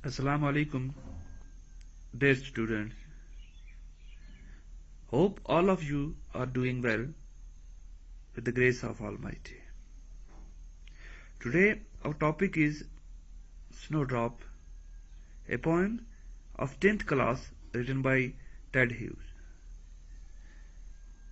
Assalamu alaikum, dear students. Hope all of you are doing well with the grace of Almighty. Today our topic is Snowdrop, a poem of 10th class written by Ted Hughes.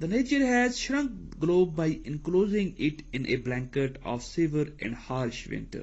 The nature has shrunk globe by enclosing it in a blanket of severe and harsh winter.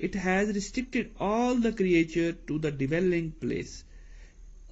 It has restricted all the creature to the dwelling place.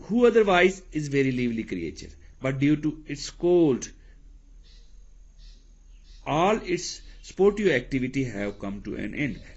Who otherwise is very lively creature, but due to its cold, all its sportive activity have come to an end.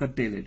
curtailed।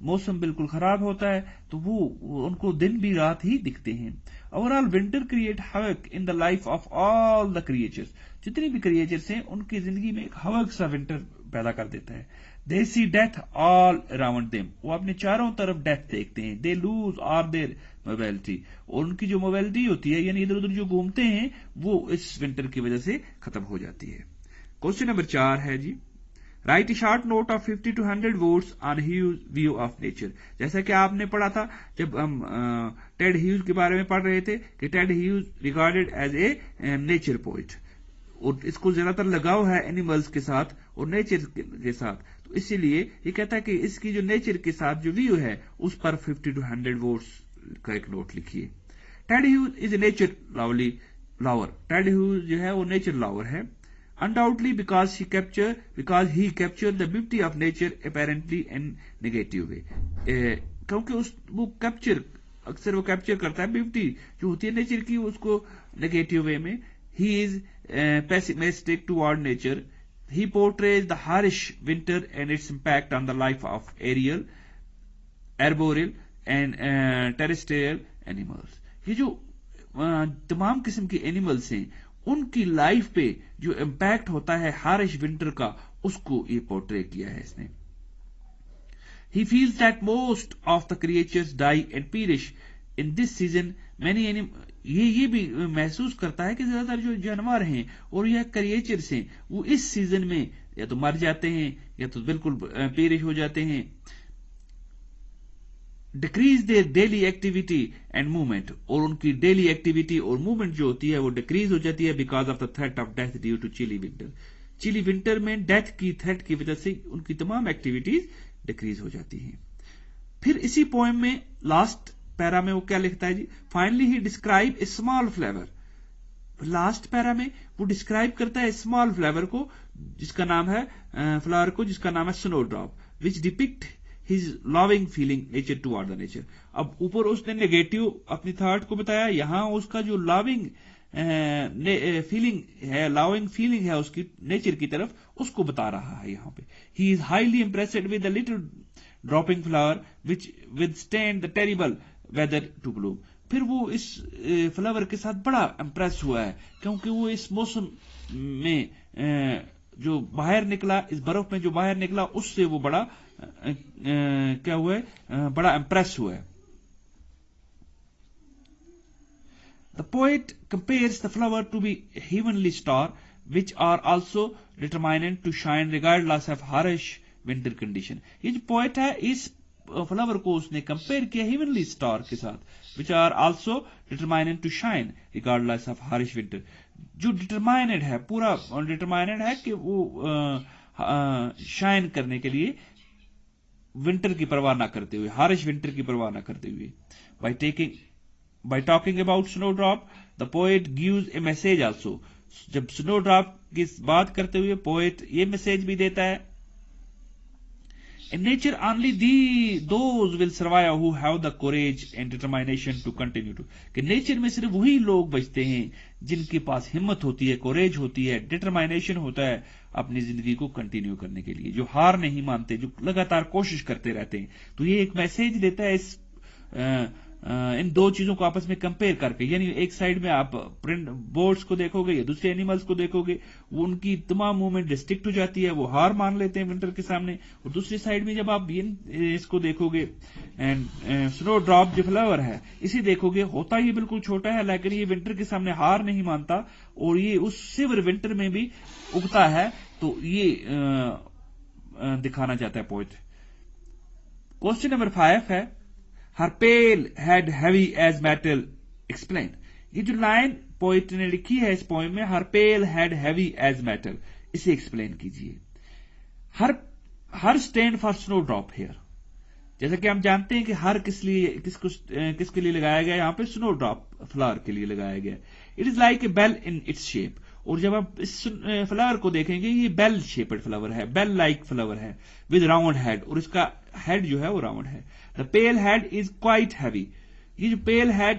موسم بالکل خراب ہوتا ہے تو وہ ان کو دن بھی رات ہی دکھتے ہیں. Over all winter create havoc in the life of all the creatures. جتنی بھی کریچرز ہیں ان کی زندگی میں ایک ہیوک سا ونٹر پیدا کر دیتا ہے. They see death all around them. وہ اپنے چاروں طرف ڈیتھ دیکھتے ہیں. They lose are their mobility. اور ان کی جو موبیلٹی ہوتی ہے یعنی ادھر ادھر جو گھومتے ہیں وہ اس ونٹر کی وجہ سے ختم ہو جاتی ہے. کوشچن نمبر 4 ہے جی write a short note of 50 to 100 words on Hughes' view of nature. جیسا کہ آپ نے پڑھا تھا جب ہم ٹیڈ ہیوز کے بارے میں پڑھ رہے تھے کہ Ted Hughes regarded as a nature poet اور اس کو زیادہ تر لگاؤ ہے اینیملز کے ساتھ اور نیچر کے ساتھ. تو اسی لیے یہ کہتا ہے کہ اس کی جو نیچر کے ساتھ جو ویو ہے اس پر 50 to 100 words کا ایک نوٹ لکھیے. ٹیڈ ہیوز از اے نیچر لاور. ٹیڈ ہیوز جو ہے وہ نیچر لاور ہے. Undoubtedly because he captured the beauty of nature apparently in negative way. کیونکہ وہ اکثر وہ کیپچر کرتا ہے بیوٹی جو ہوتی ہے نیچر کی اس کو نیگیٹو وے میں. He is pessimistic toward nature. He portrays the harsh winter and its impact on the life of aerial, arboreal and terrestrial animals. یہ جو تمام قسم کے اینیملس ہیں ان کی لائف پہ جو امپیکٹ ہوتا ہے ہارش ونٹر کا اس کو یہ پورٹری کیا ہے اس نے. He feels that most of the creatures die and perish in this season. یہ بھی محسوس کرتا ہے کہ زیادہ تر جو جانور ہیں اور یہ کریچرز ہیں وہ اس سیزن میں یا تو مر جاتے ہیں یا تو بالکل پیرش ہو جاتے ہیں. Decrease their daily activity and movement. اور ان کی ڈیلی ایکٹیویٹی اور موومنٹ جو ہوتی ہے وہ ڈیکریز ہو جاتی ہے because of the threat of death due to chilly winter. Chilly winter میں ڈیتھ کی تھریٹ کی وجہ سے ان کی تمام ایکٹیویٹیز ڈیکریز ہو جاتی ہیں. پھر اسی پوئم میں لاسٹ پیرا میں وہ کیا لکھتا ہے جی finally he describe a small flower. Last para میں وہ ڈسکرائب کرتا ہے اسمال فلیور کو جس کا نام ہے فلاور کو جس کا نام ہے سنو drop which depict his loving feeling nature toward the nature. اب اوپر اس نے نیگیٹو اپنی تھاٹ کو بتایا یہاں اس کا جو لاونگ فیلنگ ہے اس کی نیچر کی طرف اس کو بتا رہا ہے یہاں پہ. he is highly impressed with the little dropping flower which withstand the terrible weather to bloom. پھر وہ اس فلاور کے ساتھ بڑا امپریس ہوا ہے کیونکہ وہ اس موسم میں جو باہر نکلا اس برف میں جو باہر نکلا اس سے وہ بڑا کیا ہوا ہے بڑا امپریس ہوا ہے. The poet compares the flower to be a heavenly star which are also determined to shine regardless of harsh winter condition. یہ جو پوئٹ ہے اس فلاور کو اس نے کمپیئر کیا ہیونلی اسٹار کے ساتھ which are also determined to shine regardless of harsh winter. جو ڈٹرمائنڈ ہے پورا ڈٹرمائنڈ ہے کہ وہ شائن کرنے کے لیے ونٹر کی پرواہ نہ کرتے ہوئے ہارش ونٹر کی پرواہ نہ کرتے ہوئے. By talking about snowdrop, the poet gives a message also. جب سنو ڈراپ کی بات کرتے ہوئے پوئٹ یہ میسج بھی دیتا ہے In nature only those will survive who have the courage and determination to continue to. کہ نیچر میں صرف وہی لوگ بچتے ہیں جن کے پاس ہمت ہوتی ہے کوریج ہوتی ہے ڈٹرمائنیشن ہوتا ہے اپنی زندگی کو کنٹینیو کرنے کے لیے جو ہار نہیں مانتے جو لگاتار کوشش کرتے رہتے ہیں. تو یہ ایک میسج دیتا ہے اس ان دو چیزوں کو آپس میں کمپیئر کر کے یعنی ایک سائڈ میں آپ پرنٹ بورڈز کو دیکھو گے یا دوسرے اینیملز کو دیکھو گے وہ ان کی تمام موومنٹ ریسٹرکٹ ہو جاتی ہے وہ ہار مان لیتے ہیں ونٹر کے سامنے اور دوسری سائڈ میں جب آپ اس کو دیکھو گے سنو ڈراپ جو فلاور ہے اسے دیکھو گے ہوتا یہ بالکل چھوٹا ہے لیکن یہ ونٹر کے سامنے ہار نہیں مانتا اور یہ اس سیور ونٹر میں بھی اگتا ہے. تو یہ دکھانا چاہتا ہے پوئٹ. کوسچن نمبر 5 ہے Her pale head heavy as metal explain. یہ جو لائن پوئٹ نے لکھی ہے اس پوئم میں Her pale head heavy as metal اسے ایکسپلین کیجیے. ہر اسٹینڈ فار سنو ڈراپ ہیئر. جیسا کہ ہم جانتے ہیں کہ ہر کس کے لیے لگایا گیا یہاں پہ سنو ڈراپ فلاور کے لیے لگایا گیا. It is like a bell in its shape. اور جب آپ اس فلاور کو دیکھیں گے یہ بیل شیپڈ فلاور ہے بیل لائک فلاور ہے ود راؤنڈ ہیڈ اور اس کا ہیڈ جو ہے وہ راؤنڈ ہے. دا پیل ہیڈ از کوائٹ ہیوی. یہ جو پیل ہیڈ